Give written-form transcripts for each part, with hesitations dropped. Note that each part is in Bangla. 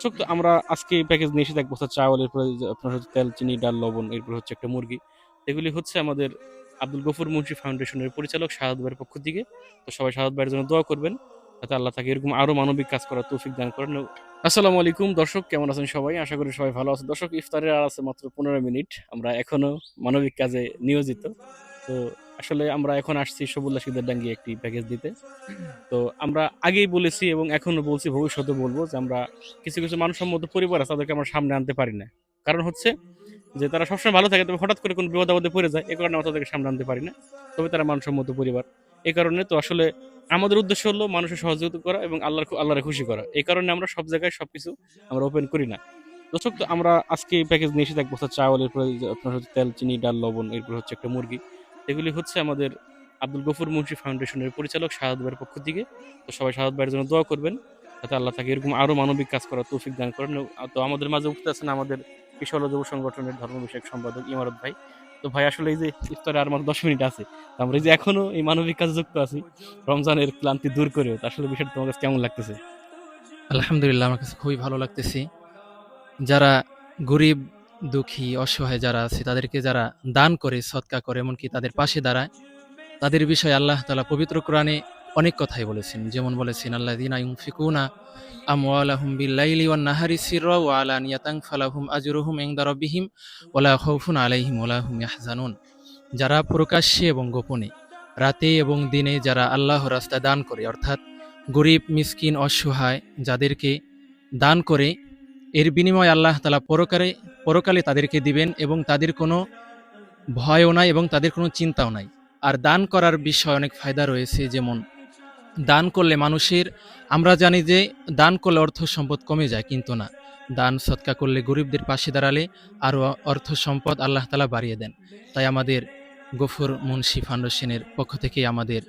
দর্শক, তো আমরা আজকে প্যাকেজ নিয়ে এসে ১ বস্তা চাউল, এরপরে যে আপনার হচ্ছে তেল, চিনি, ডাল, লবণ, এরপর হচ্ছে একটা মুরগি। এগুলি হচ্ছে আমাদের আব্দুল গফুর মুন্সি ফাউন্ডেশনের পরিচালক শাহাদ ভাইয়ের পক্ষ থেকে। তো সবাই শাহাদ ভাইয়ের জন্য দোয়া করবেন, যাতে আল্লাহ তাকে এরকম আরো মানবিক কাজ করার তৌফিক দান করেন। আসসালামু আলাইকুম দর্শক, কেমন আছেন সবাই? আশা করি সবাই ভালো আছে। দর্শক, ইফতারের আর আছে মাত্র 15 মিনিট, আমরা এখনো মানবিক কাজে নিয়োজিত। তো আসলে আমরা এখন আসছি সবুল্লা সিদের ডাঙ্গি একটি প্যাকেজ দিতে। তো আমরা আগেই বলেছি এবং এখনো বলছি, ভবিষ্যতে বলবো যে আমরা কিছু কিছু মানসম্মত পরিবার আছে তাদেরকে আমরা সামনে আনতে পারি না। কারণ হচ্ছে যে তারা সবসময় ভালো থাকে, তবে হঠাৎ করে কোনো বিপদ আপদে পড়ে যায়, এ কারণে আমরা তাদেরকে সামনে আনতে পারি না। তবে তারা মানসম্মত পরিবার। এই কারণে তো আসলে আমাদের উদ্দেশ্য হলো মানুষের সহযোগিতা করা এবং আল্লাহরে খুশি করা। এই কারণে আমরা সব জায়গায় সবকিছু আমরা ওপেন করি না। দর্শক, তো আমরা আজকে প্যাকেজ নিয়ে এসেছি ১ বস্তা চাউল, এরপরে যে আপনার হচ্ছে তেল, চিনি, ডাল, লবণ, এরপর হচ্ছে একটা মুরগি। এগুলি হচ্ছে আমাদের আব্দুল গফুর মুন্সি ফাউন্ডেশনের পরিচালক শাহাদ ভাইয়ের পক্ষ থেকে। তো সবাই শাহাদ ভাইয়ের জন্য দোয়া করবেন, যাতে আল্লাহ তাকে এরকম আরো মানবিক কাজ করার তৌফিক দান করেন। তো আমাদের মাঝে উপস্থিত আছেন আমাদের কিশোর যুব সংগঠনের ধর্ম বিষয়ক সম্পাদক ইমারত ভাই। তো ভাই, আসলে এই যে ইফতারে আর মাত্র 10 মিনিট আছে, তো আমরা এই যে এখনো এই মানবিক কাজে যুক্ত আছি রমজানের ক্লান্তি দূর করেও, তো আসলে বিষয়টা তোমার কাছে কেমন লাগতেছে? আলহামদুলিল্লাহ, আমার কাছে খুবই ভালো লাগতেছে। যারা গরিব, দুঃখী, অসহায় যারা আছে তাদেরকে যারা দান করে, সদকা করে, এমনকি তাদের পাশে দাঁড়ায়, তাদের বিষয়ে আল্লাহ তাআলা পবিত্র কোরআনে অনেক কথাই বলেছেন। যেমন বলেছেন, আল্লাযীনা ইউনফিকুনা আমওয়ালাহুম বিল-লাইলি ওয়ান-নাহারি সিররা ওয়া আলানিয়াতান ফালাহুম আজরুহুম ইনদা রাব্বিহিম ওয়ালা খাউফুন আলাইহিম ওয়ালা হুম ইয়াহজানুন। যারা প্রকাশ্যে এবং গোপনে, রাতে এবং দিনে যারা আল্লাহর রাস্তায় দান করে, অর্থাৎ গরিব, মিসকিন, অসহায় যাদেরকে দান করে, এর বিনিময়ে আল্লাহ তাআলা পরকালে তাদেরকে দিবেন এবং তাদের কোনো ভয়ও নাই এবং তাদের কোনো চিন্তাও নাই। আর দান করার বিষয়ে অনেক ফায়দা রয়েছে। যেমন দান করলে মানুষের, আমরা জানি যে দান করলে অর্থ সম্পদ কমে যায়, কিন্তু না। দান সৎকা করলে, গরিবদের পাশে দাঁড়ালে আরও অর্থ সম্পদ আল্লাহ তাআলা বাড়িয়ে দেন। তাই আমাদের গফুর মুন্সি ফাউন্ডেশনের পক্ষ থেকে আমাদের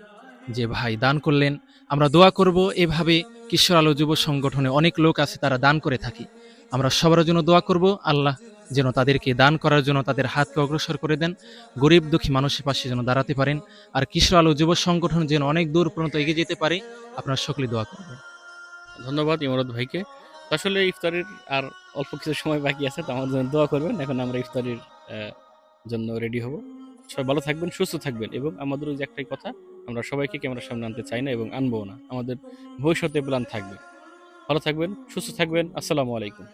যে ভাই দান করলেন, আমরা দোয়া করব এভাবে। কিশোর আলো যুব সংগঠনে অনেক লোক আছে, তারা দান করে থাকে। আমরা সবার জন্য দোয়া করব, আল্লাহ যেন তাদেরকে দান করার জন্য তাদের হাতকে অগ্রসর করে দেন, গরিব দুঃখী মানুষের পাশে যেন দাঁড়াতে পারেন। আর কিশোর আলো যুব সংগঠন যেন অনেক দূর পর্যন্ত এগিয়ে যেতে পারে। আপনারা সকলে দোয়া করবেন। ধন্যবাদ ইমারত ভাইকে। তো আসলে ইফতারের আর অল্প কিছু সময় বাকি আছে, তো আমাদের জন্য দোয়া করবেন। এখন আমরা ইফতারের জন্য রেডি হব। সবাই ভালো থাকবেন, সুস্থ থাকবেন, এবং আমাদের ওই যে একটাই কথা, আমরা সবাইকে ক্যামেরার সামনে আনতে চাই না এবং আনবো না। আমাদের ভবিষ্যতে প্ল্যান থাকবে। ভালো থাকবেন, সুস্থ থাকবেন। আসসালামু আলাইকুম।